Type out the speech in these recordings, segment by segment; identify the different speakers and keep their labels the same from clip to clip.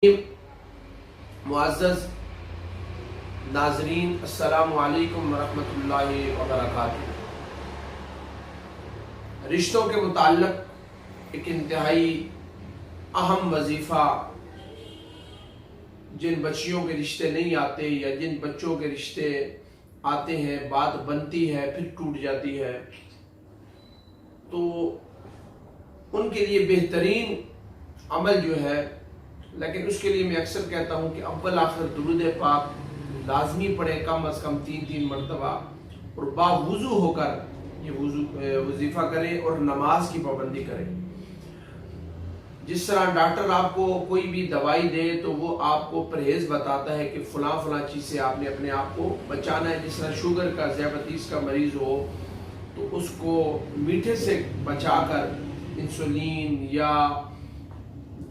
Speaker 1: मुअज़्ज़ज़ नाज़रीन, अस्सलामु अलैकुम वरहमतुल्लाहि वबरकातुहू। रिश्तों के मुताल्लिक़ एक इंतहाई अहम वजीफ़ा, जिन बच्चियों के रिश्ते नहीं आते या जिन बच्चों के रिश्ते आते हैं, बात बनती है फिर टूट जाती है, तो उनके लिए बेहतरीन अमल जो है, लेकिन उसके लिए मैं अक्सर कहता हूँ कि अव्वल आखिर दुरूद पाक लाजमी पढ़े, कम अज़ कम 3-3 मरतबा, और बावुज़ू होकर ये वजीफ़ा करें और नमाज की पाबंदी करें। जिस तरह डॉक्टर आपको कोई भी दवाई दे तो वो आपको परहेज़ बताता है कि फ़लाँ चीज़ से आपने अपने आप को बचाना है। जिस तरह शुगर का, ज़ियाबतीस का मरीज़ हो तो उसको मीठे से बचाकर इंसुलिन या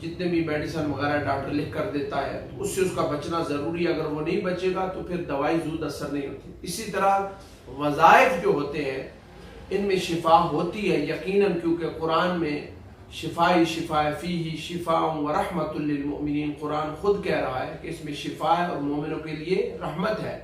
Speaker 1: जितने भी मेडिसिन वगैरह डॉक्टर लिख कर देता है तो उससे उसका बचना ज़रूरी है। अगर वो नहीं बचेगा तो फिर दवाई ज़ूद असर नहीं होती। इसी तरह वज़ाइफ जो होते हैं इनमें शिफा होती है यकीनन, क्योंकि कुरान में शिफा फीही शिफा व रहमतुल लिल मुमिनीन, कुरान खुद कह रहा है कि इसमें शिफा है और मोमिनों के लिए रहमत है।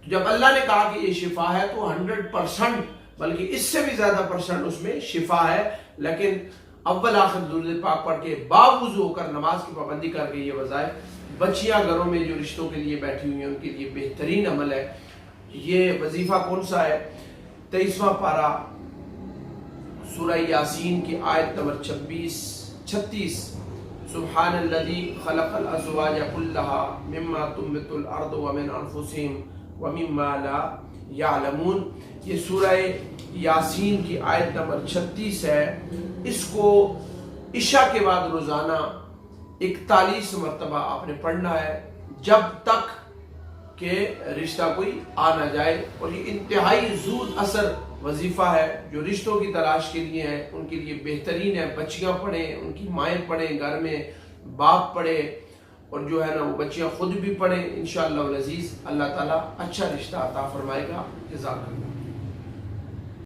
Speaker 1: तो जब अल्लाह ने कहा कि ये शिफा है तो 100% बल्कि इससे भी ज़्यादा परसेंट उसमें शिफा है। लेकिन अव्वल आखिर दुरूद पाक पढ़ के बावुज़ू होकर नमाज की पाबंदी करके ये वज़ाइफ, बच्चियां घरों में जो रिश्तों के लिए बैठी हुई हैं उनके लिए बेहतरीन अमल है। ये वजीफ़ा कौन सा है? 23वां पारा सूरह यासीन की आयत नंबर 36। सुब्हानल्लज़ी खलक़ल अज़वाज कुल्लहा मिम्मा तुंबितुल अर्दु व मिन अनफुसिहिम व मिम्मा ला यालमून। ये सूरह यासीन की आयत नंबर 36 है। इसको इशा के बाद रोजाना 41 मरतबा आपने पढ़ना है, जब तक के रिश्ता कोई आ ना जाए। और ये इंतहाई ज़ूद असर वजीफ़ा है, जो रिश्तों की तलाश के लिए है उनके लिए बेहतरीन है। बच्चियां पढ़ें, उनकी माएँ पढ़ें, घर में बाप पढ़े, और जो है ना वो बच्चियां खुद भी पढ़ें। इंशाअल्लाह अज़ीज़ अल्लाह ताला अच्छा रिश्ता अता फरमाएगा। जज़ाकल्लाह।